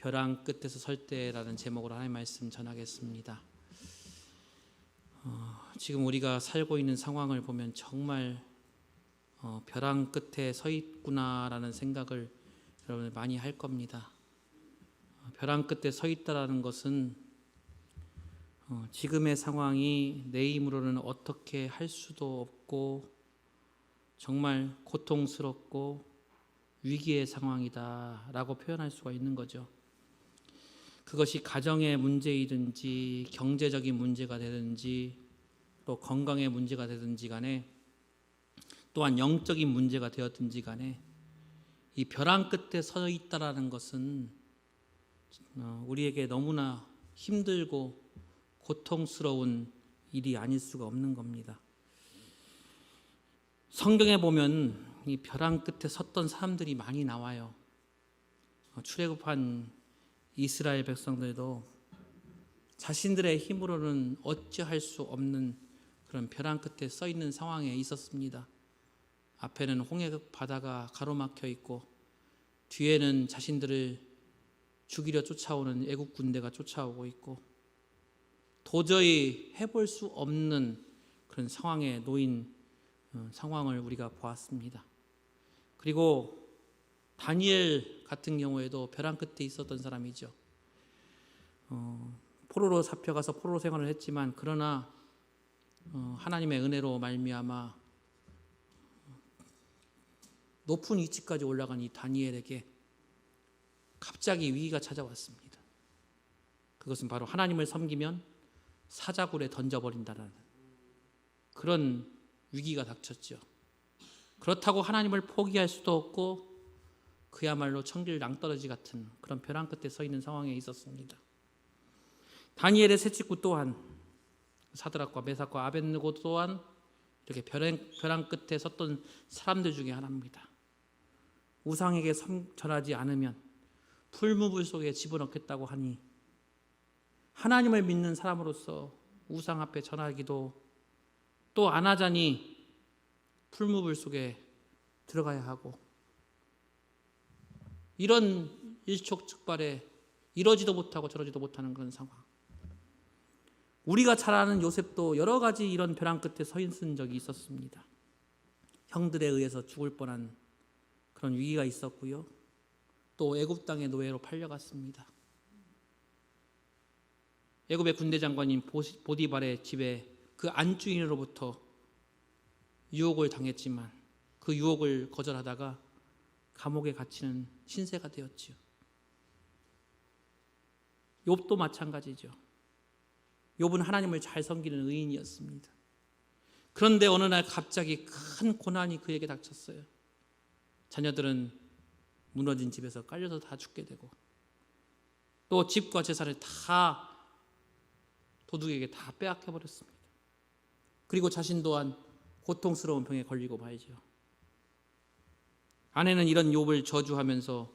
벼랑 끝에서 설 때라는 제목으로 하나님의 말씀 전하겠습니다. 지금 우리가 살고 있는 상황을 보면 정말 벼랑 끝에 서 있구나라는 생각을 여러분 많이 할 겁니다. 벼랑 끝에 서 있다라는 것은 지금의 상황이 내 힘으로는 어떻게 할 수도 없고 정말 고통스럽고 위기의 상황이다라고 표현할 수가 있는 거죠. 그것이 가정의 문제이든지 경제적인 문제가 되든지 또 건강의 문제가 되든지 간에 또한 영적인 문제가 되었든지 간에 이 벼랑 끝에 서 있다라는 것은 우리에게 너무나 힘들고 고통스러운 일이 아닐 수가 없는 겁니다. 성경에 보면 이 벼랑 끝에 섰던 사람들이 많이 나와요. 출애굽한 이스라엘 백성들도 자신들의 힘으로는 어찌할 수 없는 그런 벼랑 끝에 서 있는 상황에 있었습니다. 앞에는 홍해 바다가 가로막혀 있고 뒤에는 자신들을 죽이려 쫓아오는 애국 군대가 쫓아오고 있고 도저히 해볼 수 없는 그런 상황에 놓인 상황을 우리가 보았습니다. 그리고 다니엘 같은 경우에도 벼랑 끝에 있었던 사람이죠. 포로로 잡혀가서 포로 생활을 했지만 그러나 하나님의 은혜로 말미암아 높은 위치까지 올라간 이 다니엘에게 갑자기 위기가 찾아왔습니다. 그것은 바로 하나님을 섬기면 사자굴에 던져버린다는 그런 위기가 닥쳤죠. 그렇다고 하나님을 포기할 수도 없고 그야말로 청길 낭떠러지 같은 그런 벼랑 끝에 서 있는 상황에 있었습니다. 다니엘의 세 식구 또한 사드락과 메삭과 아벳느고 또한 이렇게 벼랑 끝에 섰던 사람들 중에 하나입니다. 우상에게 절하지 않으면 풀무불 속에 집어넣겠다고 하니 하나님을 믿는 사람으로서 우상 앞에 절하기도 또 안 하자니 풀무불 속에 들어가야 하고 이런 일촉즉발에 이러지도 못하고 저러지도 못하는 그런 상황. 우리가 잘 아는 요셉도 여러 가지 이런 벼랑 끝에 서 있은 적이 있었습니다. 형들에 의해서 죽을 뻔한 그런 위기가 있었고요. 또 애굽 땅의 노예로 팔려갔습니다. 애굽의 군대 장관인 보디발의 집에 그 안주인으로부터 유혹을 당했지만 그 유혹을 거절하다가 감옥에 갇히는 신세가 되었지요. 욥도 마찬가지죠. 욥은 하나님을 잘 섬기는 의인이었습니다. 그런데 어느 날 갑자기 큰 고난이 그에게 닥쳤어요. 자녀들은 무너진 집에서 깔려서 다 죽게 되고 또 집과 재산을 다 도둑에게 다 빼앗겨 버렸습니다. 그리고 자신 또한 고통스러운 병에 걸리고 말이죠. 아내는 이런 욥을 저주하면서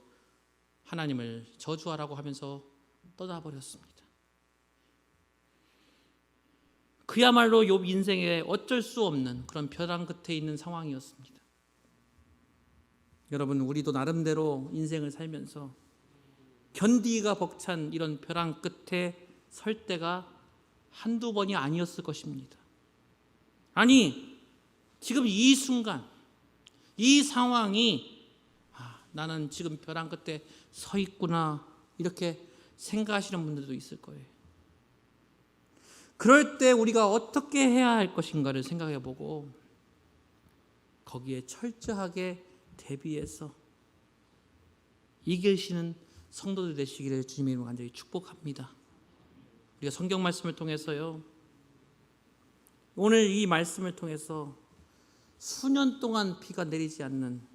하나님을 저주하라고 하면서 떠나버렸습니다. 그야말로 욥 인생에 어쩔 수 없는 그런 벼랑 끝에 있는 상황이었습니다. 여러분, 우리도 나름대로 인생을 살면서 견디기가 벅찬 이런 벼랑 끝에 설 때가 한두 번이 아니었을 것입니다. 아니, 지금 이 순간 이 상황이 나는 지금 벼랑 끝에 서 있구나 이렇게 생각하시는 분들도 있을 거예요. 그럴 때 우리가 어떻게 해야 할 것인가를 생각해 보고 거기에 철저하게 대비해서 이기시는 성도들 되시기를 주님의 이름으로 간절히 축복합니다. 우리가 성경 말씀을 통해서요, 오늘 이 말씀을 통해서 수년 동안 비가 내리지 않는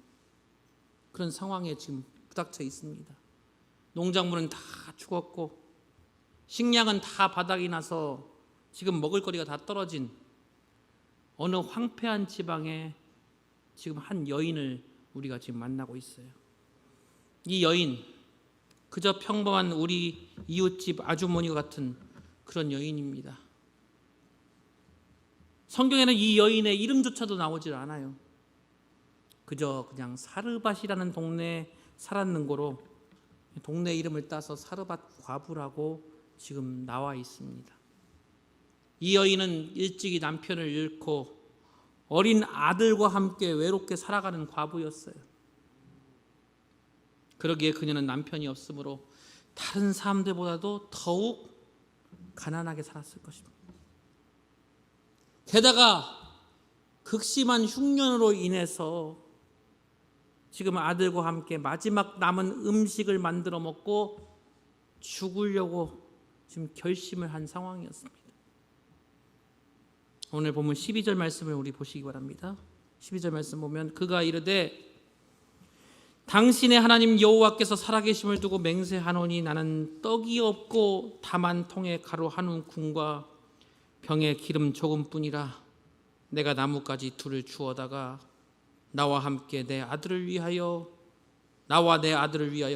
그런 상황에 지금 부닥쳐 있습니다. 농작물은 다 죽었고 식량은 다 바닥이 나서 지금 먹을 거리가 다 떨어진 어느 황폐한 지방에 지금 한 여인을 우리가 지금 만나고 있어요. 이 여인, 그저 평범한 우리 이웃집 아주머니와 같은 그런 여인입니다. 성경에는 이 여인의 이름조차도 나오질 않아요. 그저 그냥 사르밧이라는 동네에 살았는 거로 동네 이름을 따서 사르밧 과부라고 지금 나와 있습니다. 이 여인은 일찍이 남편을 잃고 어린 아들과 함께 외롭게 살아가는 과부였어요. 그러기에 그녀는 남편이 없으므로 다른 사람들보다도 더욱 가난하게 살았을 것입니다. 게다가 극심한 흉년으로 인해서 지금 아들과 함께 마지막 남은 음식을 만들어 먹고 죽으려고 지금 결심을 한 상황이었습니다. 오늘 보면 12절 말씀을 우리 보시기 바랍니다. 12절 말씀 보면 그가 이르되 당신의 하나님 여호와께서 살아계심을 두고 맹세하노니 나는 떡이 없고 다만 통에 가루 한 움큼과 병에 기름 조금뿐이라. 내가 나뭇가지 둘을 주워다가 나와 내 아들을 위하여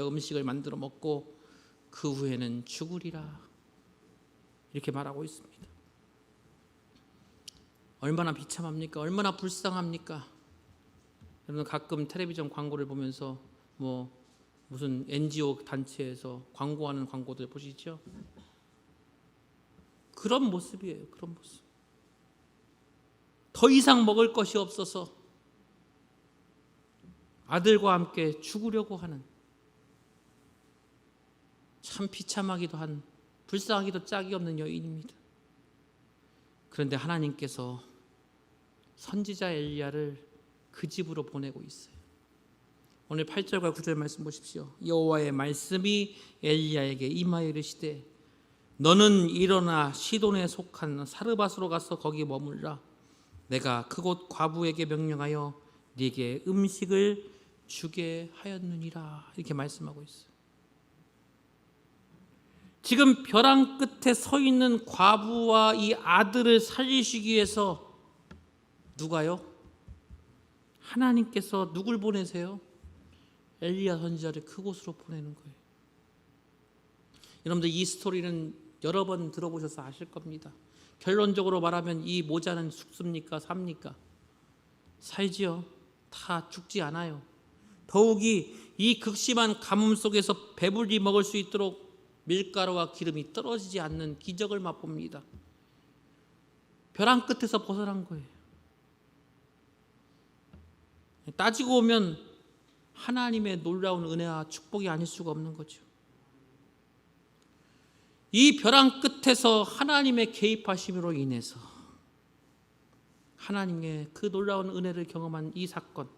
음식을 만들어 먹고 그 후에는 죽으리라. 이렇게 말하고 있습니다. 얼마나 비참합니까? 얼마나 불쌍합니까? 여러분 가끔 텔레비전 광고를 보면서 무슨 NGO 단체에서 광고하는 광고들 보시죠? 그런 모습이에요. 그런 모습. 더 이상 먹을 것이 없어서 아들과 함께 죽으려고 하는, 참 비참하기도 한, 불쌍하기도 짝이 없는 여인입니다. 그런데 하나님께서 선지자 엘리야를 그 집으로 보내고 있어요. 오늘 8절과 9절 말씀 보십시오. 여호와의 말씀이 엘리야에게 임하여 이르시되 너는 일어나 시돈에 속한 사르밧으로 가서 거기 머물라. 내가 그곳 과부에게 명령하여 네게 음식을 주게 하였느니라. 이렇게 말씀하고 있어요. 지금 벼랑 끝에 서 있는 과부와 이 아들을 살리시기 위해서 누가요? 하나님께서 누굴 보내세요? 엘리야 선지자를 그곳으로 보내는 거예요. 여러분들 이 스토리는 여러 번 들어보셔서 아실 겁니다. 결론적으로 말하면 이 모자는 죽습니까? 삽니까? 살지요. 다 죽지 않아요. 더욱이 이 극심한 가뭄 속에서 배불리 먹을 수 있도록 밀가루와 기름이 떨어지지 않는 기적을 맛봅니다. 벼랑 끝에서 벗어난 거예요. 따지고 보면 하나님의 놀라운 은혜와 축복이 아닐 수가 없는 거죠. 이 벼랑 끝에서 하나님의 개입하심으로 인해서 하나님의 그 놀라운 은혜를 경험한 이 사건,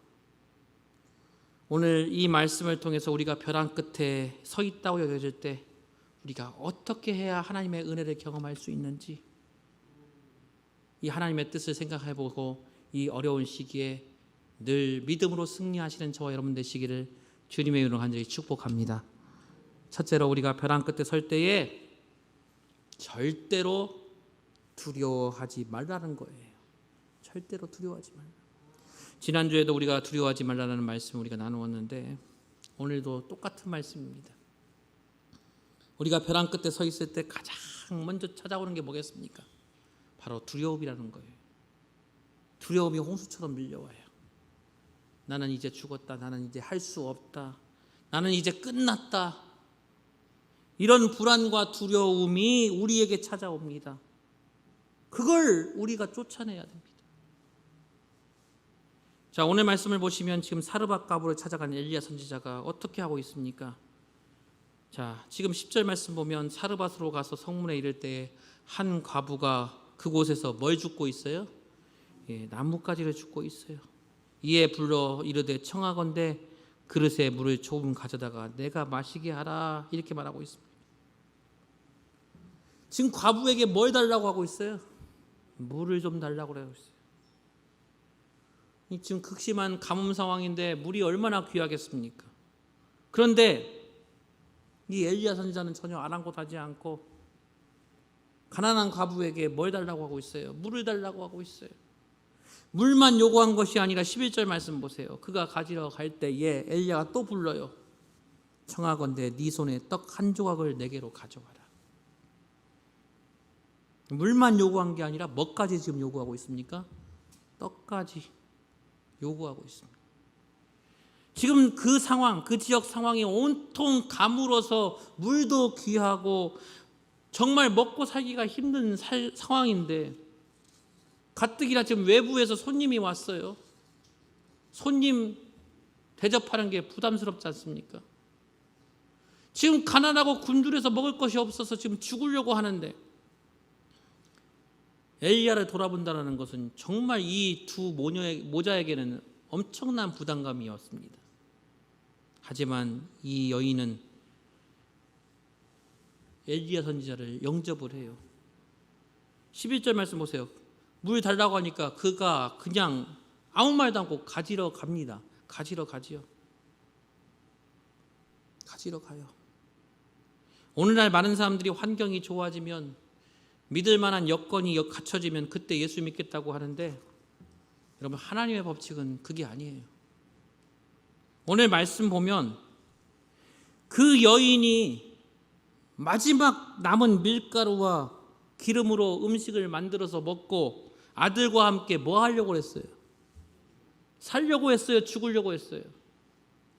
오늘 이 말씀을 통해서 우리가 벼랑 끝에 서 있다고 여겨질 때 우리가 어떻게 해야 하나님의 은혜를 경험할 수 있는지, 이 하나님의 뜻을 생각해보고 이 어려운 시기에 늘 믿음으로 승리하시는 저와 여러분 되시기를 주님의 이름으로 간절히 축복합니다. 첫째로 우리가 벼랑 끝에 설 때에 절대로 두려워하지 말라는 거예요. 절대로 두려워하지 말라. 지난주에도 우리가 두려워하지 말라는 말씀을 우리가 나누었는데 오늘도 똑같은 말씀입니다. 우리가 벼랑 끝에 서 있을 때 가장 먼저 찾아오는 게 뭐겠습니까? 바로 두려움이라는 거예요. 두려움이 홍수처럼 밀려와요. 나는 이제 죽었다. 나는 이제 할 수 없다. 나는 이제 끝났다. 이런 불안과 두려움이 우리에게 찾아옵니다. 그걸 우리가 쫓아내야 됩니다. 자, 오늘 말씀을 보시면 지금 사르밧 과부를 찾아간 엘리야 선지자가 어떻게 하고 있습니까? 자, 지금 10절 말씀 보면 사르밧으로 가서 성문에 이를 때 한 과부가 그곳에서 뭘 줍고 있어요? 나뭇가지를 줍고 있어요. 이에 불러 이르되 청하건대 그릇에 물을 조금 가져다가 내가 마시게 하라. 이렇게 말하고 있습니다. 지금 과부에게 뭘 달라고 하고 있어요? 물을 좀 달라고 하고 있어요. 지금 극심한 가뭄 상황인데 물이 얼마나 귀하겠습니까? 그런데 이 엘리야 선지자는 전혀 아랑곳하지 않고 가난한 과부에게 뭘 달라고 하고 있어요? 물을 달라고 하고 있어요. 물만 요구한 것이 아니라 11절 말씀 보세요. 그가 가지러 갈 때에 엘리야가 또 불러요. 청하건대 네 손에 떡 한 조각을 내게로 가져와라. 물만 요구한 게 아니라 뭐까지 지금 요구하고 있습니까? 떡까지 요구하고 있습니다. 지금 그 상황, 그 지역 상황이 온통 가물어서 물도 귀하고 정말 먹고 살기가 힘든 상황인데 가뜩이나 지금 외부에서 손님이 왔어요. 손님 대접하는 게 부담스럽지 않습니까? 지금 가난하고 굶주려서 먹을 것이 없어서 지금 죽으려고 하는데 엘리야를 돌아본다는 것은 정말 이 두 모자에게는 엄청난 부담감이었습니다. 하지만 이 여인은 엘리야 선지자를 영접을 해요. 11절 말씀 보세요. 물 달라고 하니까 그가 그냥 아무 말도 않고 가지러 갑니다. 가지러 가요. 오늘날 많은 사람들이 환경이 좋아지면 믿을 만한 여건이 갖춰지면 그때 예수 믿겠다고 하는데 여러분 하나님의 법칙은 그게 아니에요. 오늘 말씀 보면 그 여인이 마지막 남은 밀가루와 기름으로 음식을 만들어서 먹고 아들과 함께 뭐 하려고 했어요? 살려고 했어요? 죽으려고 했어요?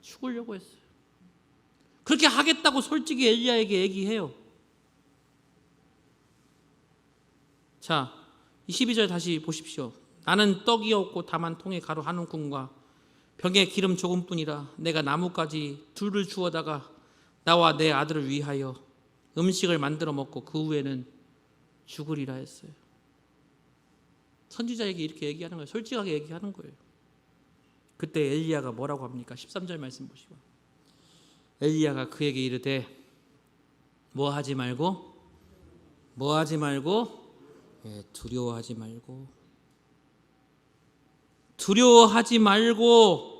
죽으려고 했어요. 그렇게 하겠다고 솔직히 엘리야에게 얘기해요. 자, 22절 다시 보십시오. 나는 떡이 없고 다만 통에 가루 한 움큼과 병에 기름 조금뿐이라 내가 나뭇가지 둘을 주워다가 나와 내 아들을 위하여 음식을 만들어 먹고 그 후에는 죽으리라 했어요. 선지자에게 이렇게 얘기하는 거예요. 솔직하게 얘기하는 거예요. 그때 엘리야가 뭐라고 합니까? 13절 말씀 보시고 엘리야가 그에게 이르되 뭐 하지 말고 두려워하지 말고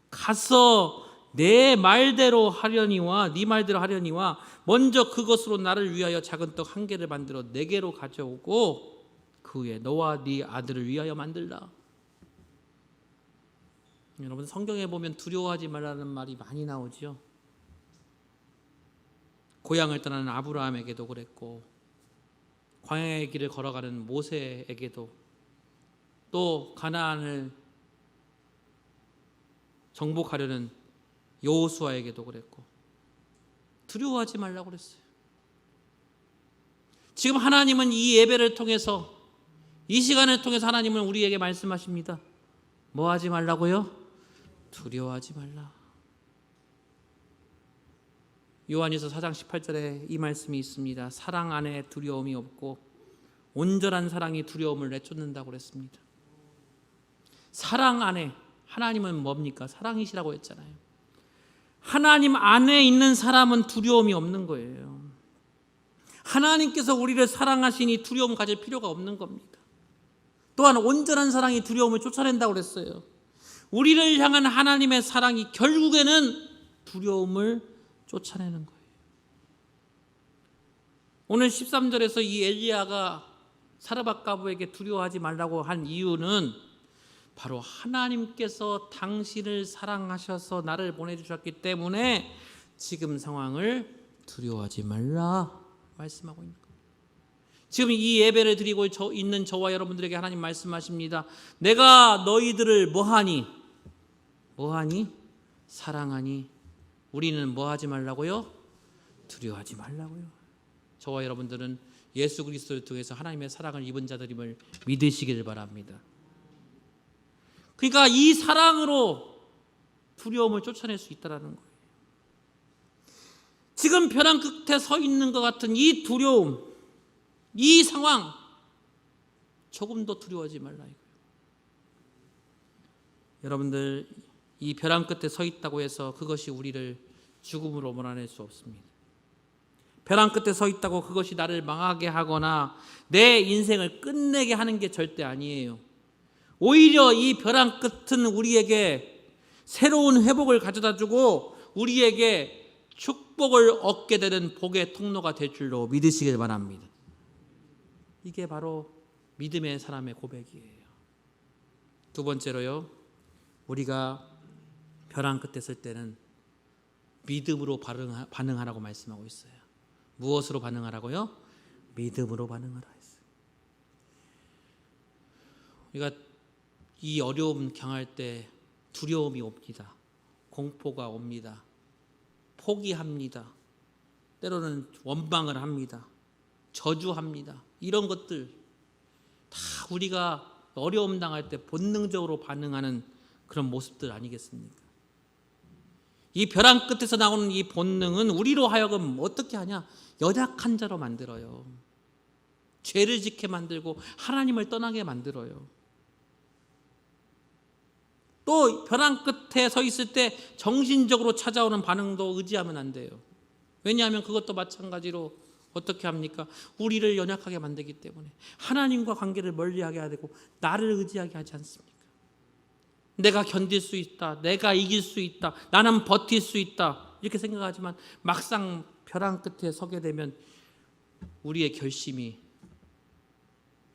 가서 내 말대로 하려니와 네 말대로 하려니와 먼저 그것으로 나를 위하여 작은 떡 한 개를 만들어 내게로 가져오고 그 후에 너와 네 아들을 위하여 만들라. 여러분 성경에 보면 두려워하지 말라는 말이 많이 나오죠. 고향을 떠나는 아브라함에게도 그랬고 광야의 길을 걸어가는 모세에게도 또 가나안을 정복하려는 여호수아에게도 그랬고 두려워하지 말라고 그랬어요. 지금 하나님은 이 예배를 통해서 이 시간을 통해서 하나님은 우리에게 말씀하십니다. 뭐 하지 말라고요? 두려워하지 말라. 요한일서 4장 18절에 이 말씀이 있습니다. 사랑 안에 두려움이 없고 온전한 사랑이 두려움을 내쫓는다고 그랬습니다. 사랑 안에 하나님은 뭡니까? 사랑이시라고 했잖아요. 하나님 안에 있는 사람은 두려움이 없는 거예요. 하나님께서 우리를 사랑하시니 두려움 가질 필요가 없는 겁니다. 또한 온전한 사랑이 두려움을 쫓아낸다고 그랬어요. 우리를 향한 하나님의 사랑이 결국에는 두려움을 쫓아내는 거예요. 오늘 13절에서 이 엘리야가 사르밧 과부에게 두려워하지 말라고 한 이유는 바로 하나님께서 당신을 사랑하셔서 나를 보내주셨기 때문에 지금 상황을 두려워하지 말라 말씀하고 있는 거예요. 지금 이 예배를 드리고 있는 저와 여러분들에게 하나님 말씀하십니다. 내가 너희들을 뭐하니? 사랑하니. 우리는 뭐하지 말라고요? 두려워하지 말라고요. 저와 여러분들은 예수 그리스도를 통해서 하나님의 사랑을 입은 자들임을 믿으시기를 바랍니다. 그러니까 이 사랑으로 두려움을 쫓아낼 수 있다는 거예요. 지금 벼랑 끝에 서 있는 것 같은 이 두려움, 이 상황 조금 더 두려워하지 말라 이거예요. 여러분들 이 벼랑 끝에 서 있다고 해서 그것이 우리를 죽음으로 몰아낼 수 없습니다. 벼랑 끝에 서 있다고 그것이 나를 망하게 하거나 내 인생을 끝내게 하는 게 절대 아니에요. 오히려 이 벼랑 끝은 우리에게 새로운 회복을 가져다 주고 우리에게 축복을 얻게 되는 복의 통로가 될 줄로 믿으시길 바랍니다. 이게 바로 믿음의 사람의 고백이에요. 두 번째로요, 우리가 벼랑 끝에 설 때는 믿음으로 반응하라고 말씀하고 있어요. 무엇으로 반응하라고요? 믿음으로 반응하라 했어요. 우리가 이 어려움 경할 때 두려움이 옵니다. 공포가 옵니다. 포기합니다. 때로는 원망을 합니다. 저주합니다. 이런 것들 다 우리가 어려움 당할 때 본능적으로 반응하는 그런 모습들 아니겠습니까? 이 벼랑 끝에서 나오는 이 본능은 우리로 하여금 어떻게 하냐? 연약한 자로 만들어요. 죄를 짓게 만들고 하나님을 떠나게 만들어요. 또 벼랑 끝에 서 있을 때 정신적으로 찾아오는 반응도 의지하면 안 돼요. 왜냐하면 그것도 마찬가지로 어떻게 합니까? 우리를 연약하게 만들기 때문에 하나님과 관계를 멀리하게 하고 나를 의지하게 하지 않습니까? 내가 견딜 수 있다, 내가 이길 수 있다, 나는 버틸 수 있다 이렇게 생각하지만 막상 벼랑 끝에 서게 되면 우리의 결심이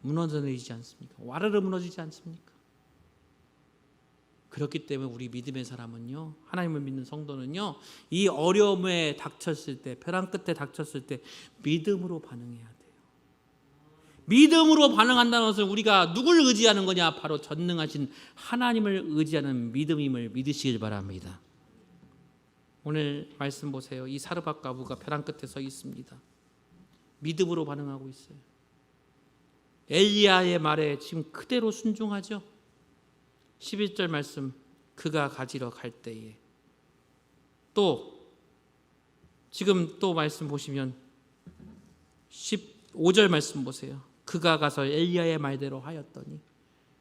무너져내리지 않습니까? 와르르 무너지지 않습니까? 그렇기 때문에 우리 믿음의 사람은요, 하나님을 믿는 성도는요, 이 어려움에 닥쳤을 때, 벼랑 끝에 닥쳤을 때 믿음으로 반응해야 돼요. 믿음으로 반응한다는 것은 우리가 누굴 의지하는 거냐? 바로 전능하신 하나님을 의지하는 믿음임을 믿으시길 바랍니다. 오늘 말씀 보세요. 이 사르밧 과부가 벼랑 끝에 서 있습니다. 믿음으로 반응하고 있어요. 엘리야의 말에 지금 그대로 순종하죠. 11절 말씀, 그가 가지러 갈 때에. 또 지금 또 말씀 보시면 15절 말씀 보세요. 그가 가서 엘리야의 말대로 하였더니.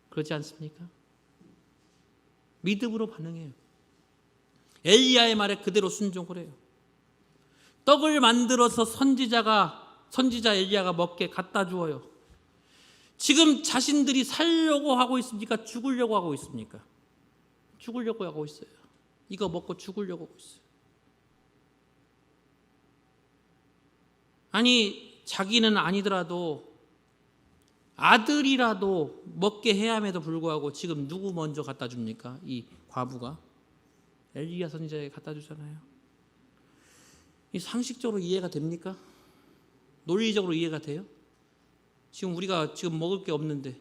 그러지 않습니까? 믿음으로 반응해요. 엘리야의 말에 그대로 순종을 해요. 떡을 만들어서 선지자 엘리야가 먹게 갖다 주어요. 지금 자신들이 살려고 하고 있습니까? 죽으려고 하고 있습니까? 죽으려고 하고 있어요. 이거 먹고 죽으려고 하고 있어요. 아니, 자기는 아니더라도 아들이라도 먹게 해야 함에도 불구하고 지금 누구 먼저 갖다 줍니까? 이 과부가 엘리야 선지자에게 갖다 주잖아요. 이 상식적으로 이해가 됩니까? 논리적으로 이해가 돼요? 지금 우리가 지금 먹을 게 없는데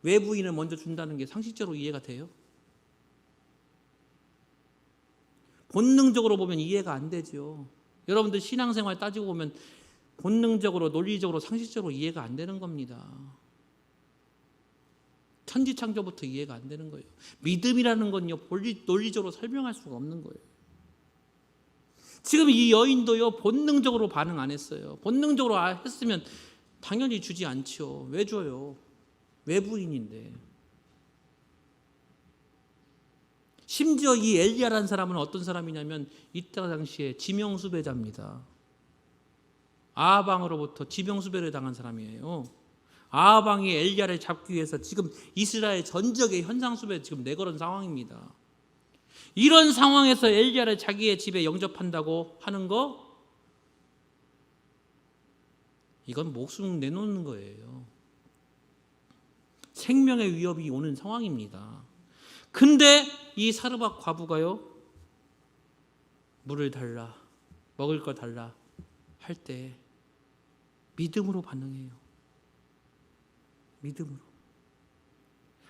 외부인을 먼저 준다는 게 상식적으로 이해가 돼요? 본능적으로 보면 이해가 안 되죠. 여러분들 신앙생활 따지고 보면 본능적으로, 논리적으로, 상식적으로 이해가 안 되는 겁니다. 천지창조부터 이해가 안 되는 거예요. 믿음이라는 건요, 논리적으로 설명할 수가 없는 거예요. 지금 이 여인도요, 본능적으로 반응 안 했어요. 본능적으로 했으면 당연히 주지 않죠. 왜 줘요? 외부인인데. 심지어 이 엘리야라는 사람은 어떤 사람이냐면 이때 당시에 지명수배자입니다. 아하방으로부터 지명수배를 당한 사람이에요. 아하방이 엘리야를 잡기 위해서 지금 이스라엘 전적의 현상수배 지금 내걸은 상황입니다. 이런 상황에서 엘리야를 자기의 집에 영접한다고 하는 거, 이건 목숨 내놓는 거예요. 생명의 위협이 오는 상황입니다. 근데 이 사르밧 과부가요, 물을 달라, 먹을 거 달라 할 때 믿음으로 반응해요. 믿음으로.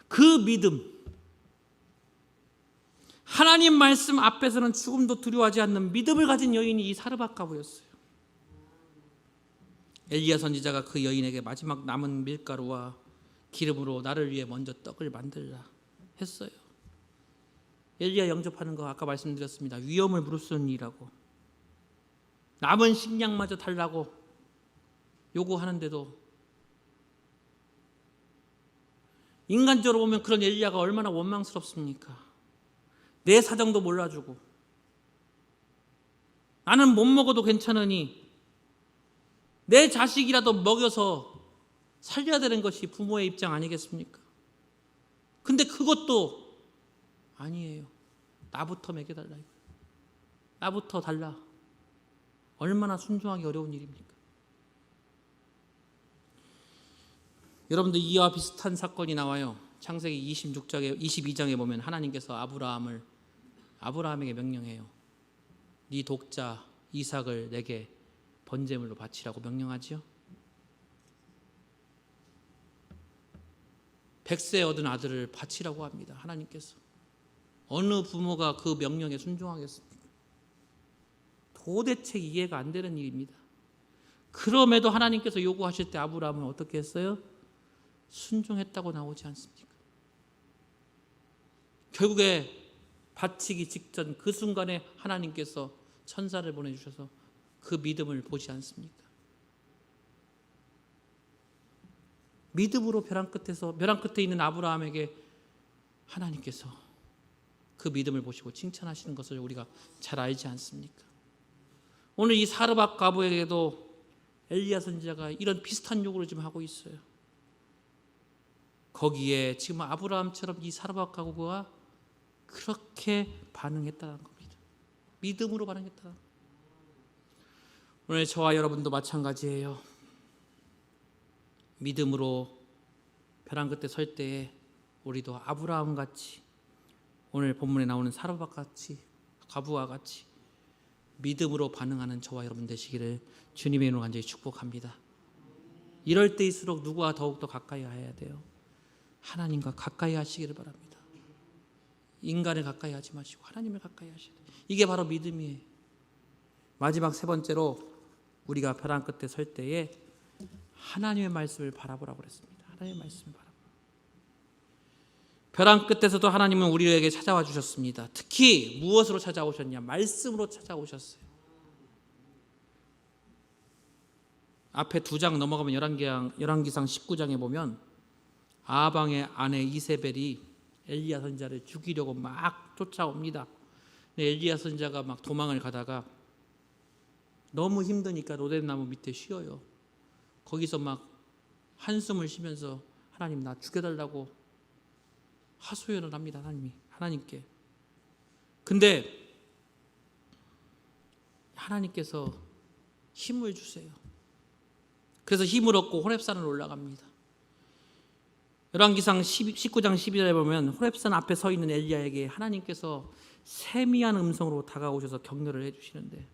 그 믿음, 하나님 말씀 앞에서는 죽음도 두려워하지 않는 믿음을 가진 여인이 이 사르밧 과부였어요. 엘리야 선지자가 그 여인에게 마지막 남은 밀가루와 기름으로 나를 위해 먼저 떡을 만들라 했어요. 엘리야 영접하는 거 아까 말씀드렸습니다. 위험을 무릅쓰는 일이라고. 남은 식량마저 달라고 요구하는데도 인간적으로 보면 그런 엘리야가 얼마나 원망스럽습니까? 내 사정도 몰라주고 나는 못 먹어도 괜찮으니 내 자식이라도 먹여서 살려야 되는 것이 부모의 입장 아니겠습니까? 근데 그것도 아니에요. 나부터 먹여달라 이거예요. 나부터 달라. 얼마나 순종하기 어려운 일입니까? 여러분들 이와 비슷한 사건이 나와요. 창세기 22장에 보면 하나님께서 아브라함에게 명령해요. 네 독자 이삭을 내게 번제물로 바치라고 명령하지요. 100세 얻은 아들을 바치라고 합니다. 하나님께서. 어느 부모가 그 명령에 순종하겠습니까? 도대체 이해가 안 되는 일입니다. 그럼에도 하나님께서 요구하실 때 아브라함은 어떻게 했어요? 순종했다고 나오지 않습니까? 결국에 바치기 직전 그 순간에 하나님께서 천사를 보내주셔서 그 믿음을 보지 않습니까? 믿음으로 벼랑 끝에 있는 아브라함에게 하나님께서 그 믿음을 보시고 칭찬하시는 것을 우리가 잘 알지 않습니까? 오늘 이 사르밧 과부에게도 엘리야 선지자가 이런 비슷한 요구를 지금 하고 있어요. 거기에 지금 아브라함처럼 이 사르밧 과부가 그렇게 반응했다는 겁니다. 믿음으로 반응했다. 오늘 저와 여러분도 마찬가지예요. 믿음으로 벼랑 끝에 설 때에 우리도 아브라함 같이, 오늘 본문에 나오는 사르밧 같이, 과부와 같이 믿음으로 반응하는 저와 여러분 되시기를 주님의 이름으로 간절히 축복합니다. 이럴 때일수록 누구와 더욱더 가까이 해야 돼요? 하나님과 가까이 하시기를 바랍니다. 인간을 가까이 하지 마시고 하나님을 가까이 하셔야 돼요. 이게 바로 믿음이에요. 마지막 세 번째로 우리가 벼랑 끝에 설 때에 하나님의 말씀을 바라보라고 그랬습니다. 하나님의 말씀을 바라보라. 벼랑 끝에서도 하나님은 우리에게 찾아와 주셨습니다. 특히 무엇으로 찾아오셨냐? 말씀으로 찾아오셨어요. 앞에 2장 넘어가면 열왕기상 19장에 보면 아방의 아내 이세벨이 엘리야 선지자를 죽이려고 막 쫓아옵니다. 엘리야 선지자가 막 도망을 가다가 너무 힘드니까 로뎀나무 밑에 쉬어요. 거기서 막 한숨을 쉬면서 하나님 나 죽여달라고 하소연을 합니다. 하나님께. 근데 하나님께서 힘을 주세요. 그래서 힘을 얻고 호렙산을 올라갑니다. 열왕기상 19장 12절에 보면 호렙산 앞에 서 있는 엘리야에게 하나님께서 세미한 음성으로 다가오셔서 격려를 해주시는데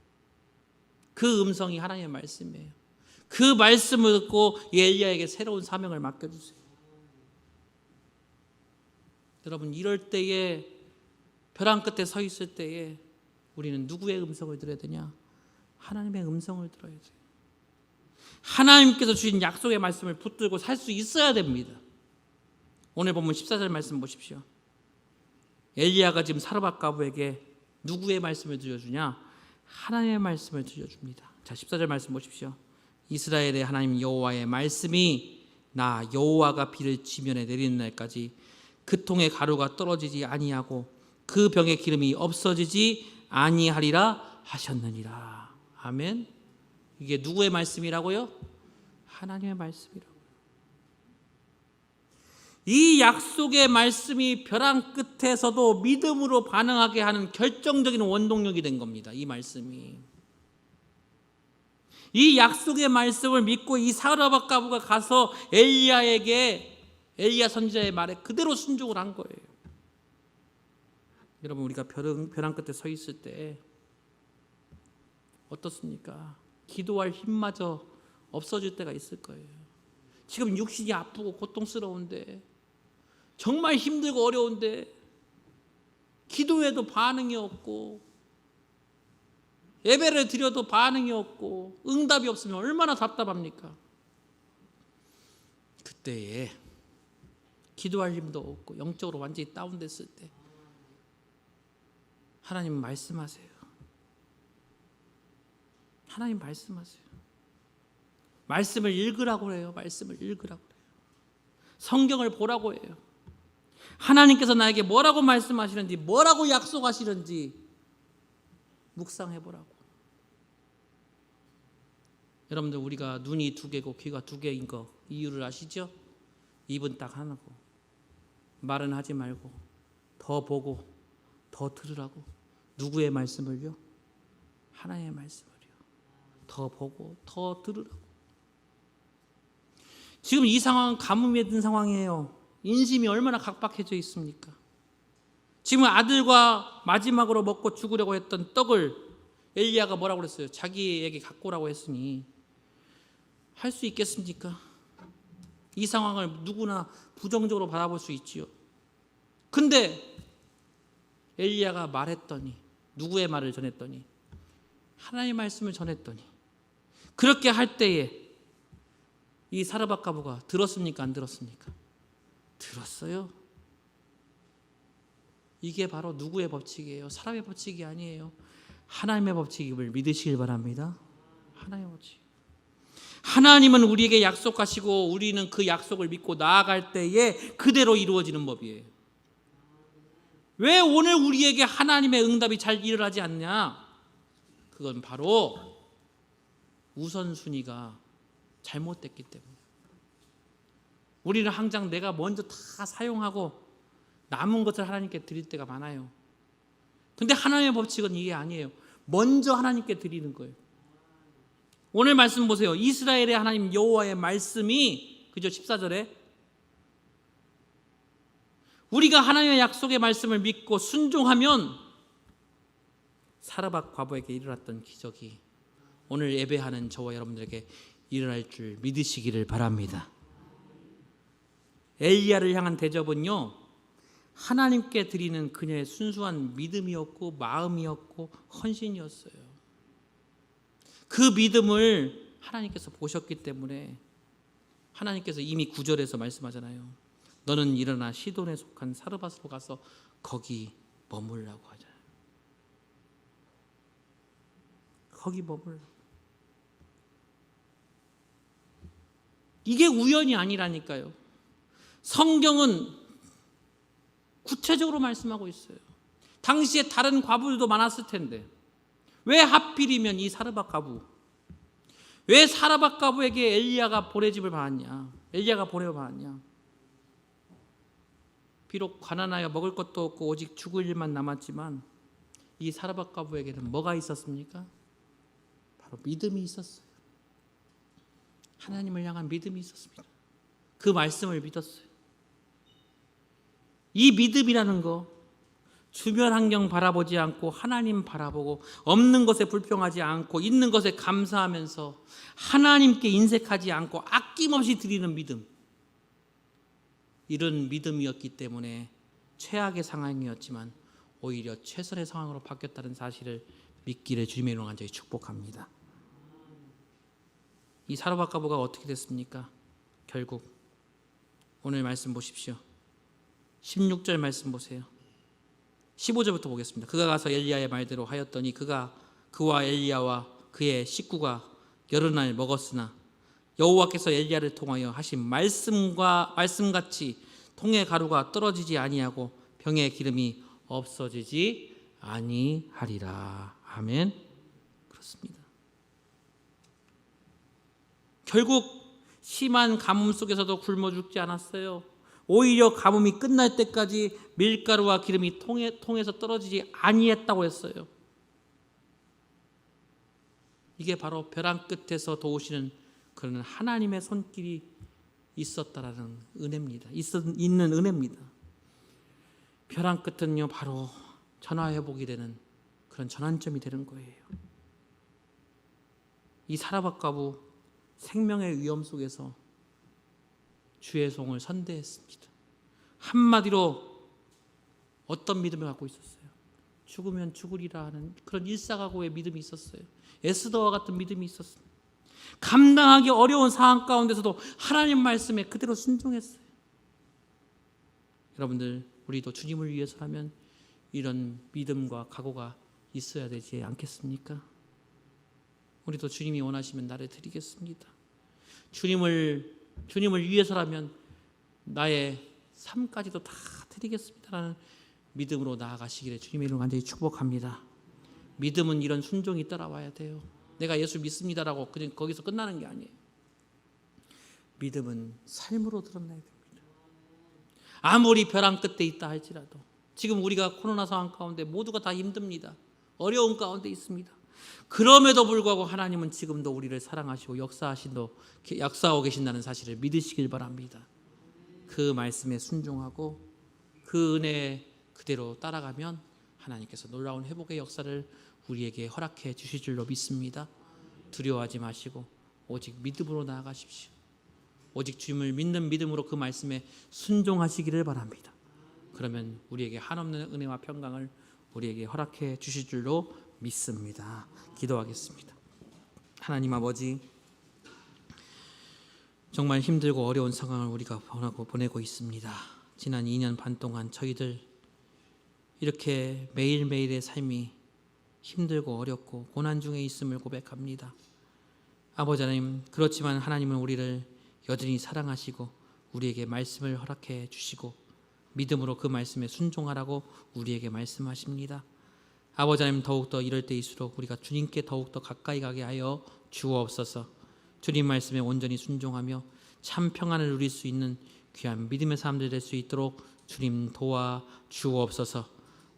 그 음성이 하나님의 말씀이에요. 그 말씀을 듣고 엘리야에게 새로운 사명을 맡겨주세요. 여러분, 이럴 때에 벼랑 끝에 서 있을 때에 우리는 누구의 음성을 들어야 되냐? 하나님의 음성을 들어야 돼요. 하나님께서 주신 약속의 말씀을 붙들고 살 수 있어야 됩니다. 오늘 보면 14절 말씀 보십시오. 엘리야가 지금 사르밧 과부에게 누구의 말씀을 들려주냐? 하나님의 말씀을 들려줍니다. 자, 14절 말씀 보십시오. 이스라엘의 하나님 여호와의 말씀이 나 여호와가 비를 지면에 내리는 날까지 그 통에 가루가 떨어지지 아니하고 그 병의 기름이 없어지지 아니하리라 하셨느니라. 아멘. 이게 누구의 말씀이라고요? 하나님의 말씀이라고요. 이 약속의 말씀이 벼랑 끝에서도 믿음으로 반응하게 하는 결정적인 원동력이 된 겁니다. 이 말씀이. 이 약속의 말씀을 믿고 이 사르밧 과부가 가서 엘리야 선지자의 말에 그대로 순종을 한 거예요. 여러분, 우리가 벼랑 끝에 서 있을 때 어떻습니까? 기도할 힘마저 없어질 때가 있을 거예요. 지금 육신이 아프고 고통스러운데, 정말 힘들고 어려운데 기도해도 반응이 없고 예배를 드려도 반응이 없고 응답이 없으면 얼마나 답답합니까? 그때에 기도할 힘도 없고 영적으로 완전히 다운됐을 때 하나님 말씀하세요. 하나님 말씀하세요. 말씀을 읽으라고 해요. 말씀을 읽으라고 해요. 성경을 보라고 해요. 하나님께서 나에게 뭐라고 말씀하시는지, 뭐라고 약속하시는지 묵상해 보라고. 여러분들, 우리가 눈이 2개고 귀가 2개인 거 이유를 아시죠? 입은 딱 하나고 말은 하지 말고 더 보고 더 들으라고. 누구의 말씀을요? 하나님의 말씀을요. 더 보고 더 들으라고. 지금 이 상황은 가뭄에 든 상황이에요. 인심이 얼마나 각박해져 있습니까? 지금 아들과 마지막으로 먹고 죽으려고 했던 떡을 엘리야가 뭐라고 그랬어요? 자기에게 갖고 오라고 했으니 할 수 있겠습니까? 이 상황을 누구나 부정적으로 바라볼 수 있지요. 근데 엘리야가 말했더니, 누구의 말을 전했더니? 하나님의 말씀을 전했더니, 그렇게 할 때에 이 사르밧 과부가 들었습니까? 안 들었습니까? 들었어요. 이게 바로 누구의 법칙이에요? 사람의 법칙이 아니에요. 하나님의 법칙임을 믿으시길 바랍니다. 하나님의 법칙. 하나님은 우리에게 약속하시고 우리는 그 약속을 믿고 나아갈 때에 그대로 이루어지는 법이에요. 왜 오늘 우리에게 하나님의 응답이 잘 일어나지 않냐? 그건 바로 우선순위가 잘못됐기 때문에. 우리는 항상 내가 먼저 다 사용하고 남은 것을 하나님께 드릴 때가 많아요. 근데 하나님의 법칙은 이게 아니에요. 먼저 하나님께 드리는 거예요. 오늘 말씀 보세요. 이스라엘의 하나님 여호와의 말씀이, 그죠? 14절에 우리가 하나님의 약속의 말씀을 믿고 순종하면 사르밧 과부에게 일어났던 기적이 오늘 예배하는 저와 여러분들에게 일어날 줄 믿으시기를 바랍니다. 엘리야를 향한 대접은요, 하나님께 드리는 그녀의 순수한 믿음이었고 마음이었고 헌신이었어요. 그 믿음을 하나님께서 보셨기 때문에 하나님께서 이미 9절에서 말씀하잖아요. 너는 일어나 시돈에 속한 사르밧으로 가서 거기 머물라고 하잖아요. 거기 머물라고. 이게 우연이 아니라니까요. 성경은 구체적으로 말씀하고 있어요. 당시에 다른 과부들도 많았을 텐데 왜 하필이면 이 사르밧 과부, 왜 사르밧 과부에게 엘리야가 보내집을 받았냐? 엘리야가 보내받았냐? 비록 가난하여 먹을 것도 없고 오직 죽을 일만 남았지만 이 사르밧 과부에게는 뭐가 있었습니까? 바로 믿음이 있었어요. 하나님을 향한 믿음이 있었습니다. 그 말씀을 믿었어요. 이 믿음이라는 거, 주변 환경 바라보지 않고 하나님 바라보고 없는 것에 불평하지 않고 있는 것에 감사하면서 하나님께 인색하지 않고 아낌없이 드리는 믿음, 이런 믿음이었기 때문에 최악의 상황이었지만 오히려 최선의 상황으로 바뀌었다는 사실을 믿기를 주님의 이름으로 간절히 축복합니다. 이 사르밧 과부가 어떻게 됐습니까? 결국 오늘 말씀 보십시오. 16절 말씀 보세요. 15절부터 보겠습니다. 그가 가서 엘리야의 말대로 하였더니 그와 엘리야와 그의 식구가 여러 날 먹었으나 여호와께서 엘리야를 통하여 하신 말씀같이 통의 가루가 떨어지지 아니하고 병의 기름이 없어지지 아니하리라. 아멘. 그렇습니다. 결국 심한 가뭄 속에서도 굶어 죽지 않았어요. 오히려 가뭄이 끝날 때까지 밀가루와 기름이 통에서 떨어지지 아니했다고 했어요. 이게 바로 벼랑 끝에서 도우시는 그런 하나님의 손길이 있었다라는 은혜입니다. 있는 은혜입니다. 벼랑 끝은요, 바로 전화회복이 되는 그런 전환점이 되는 거예요. 이 사르밧 과부 생명의 위험 속에서 주의 종을 선대했습니다. 한마디로 어떤 믿음을 갖고 있었어요? 죽으면 죽으리라 하는 그런 일사각오의 믿음이 있었어요. 에스더와 같은 믿음이 있었어요. 감당하기 어려운 상황 가운데서도 하나님 말씀에 그대로 순종했어요. 여러분들, 우리도 주님을 위해서라면 이런 믿음과 각오가 있어야 되지 않겠습니까? 우리도 주님이 원하시면 나를 드리겠습니다. 주님을 위해서라면 나의 삶까지도 다 드리겠습니다라는 믿음으로 나아가시기를 주님의 이름으로 간절히 축복합니다. 믿음은 이런 순종이 따라와야 돼요. 내가 예수 믿습니다라고 그냥 거기서 끝나는 게 아니에요. 믿음은 삶으로 드러나야 됩니다. 아무리 벼랑 끝에 있다 할지라도 지금 우리가 코로나 상황 가운데 모두가 다 힘듭니다. 어려운 가운데 있습니다. 그럼에도 불구하고 하나님은 지금도 우리를 사랑하시고 역사하고 계신다는 사실을 믿으시길 바랍니다. 그 말씀에 순종하고 그 은혜 그대로 따라가면 하나님께서 놀라운 회복의 역사를 우리에게 허락해 주실 줄로 믿습니다. 두려워하지 마시고 오직 믿음으로 나아가십시오. 오직 주님을 믿는 믿음으로 그 말씀에 순종하시기를 바랍니다. 그러면 우리에게 한없는 은혜와 평강을 우리에게 허락해 주실 줄로 믿습니다. 기도하겠습니다. 하나님 아버지, 정말 힘들고 어려운 상황을 우리가 보내고 있습니다. 지난 2년 반 동안 저희들 이렇게 매일매일의 삶이 힘들고 어렵고 고난 중에 있음을 고백합니다. 아버지 하나님, 그렇지만 하나님은 우리를 여전히 사랑하시고 우리에게 말씀을 허락해 주시고 믿음으로 그 말씀에 순종하라고 우리에게 말씀하십니다. 아버지 하나님, 더욱더 이럴 때일수록 우리가 주님께 더욱더 가까이 가게 하여 주옵소서. 주님 말씀에 온전히 순종하며 참 평안을 누릴 수 있는 귀한 믿음의 사람들 될 수 있도록 주님 도와 주옵소서.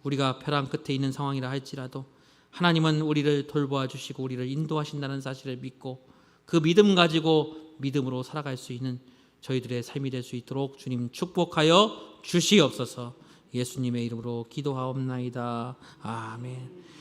우리가 벼랑 끝에 있는 상황이라 할지라도 하나님은 우리를 돌보아 주시고 우리를 인도하신다는 사실을 믿고 그 믿음 가지고 믿음으로 살아갈 수 있는 저희들의 삶이 될 수 있도록 주님 축복하여 주시옵소서. 예수님의 이름으로 기도하옵나이다. 아멘.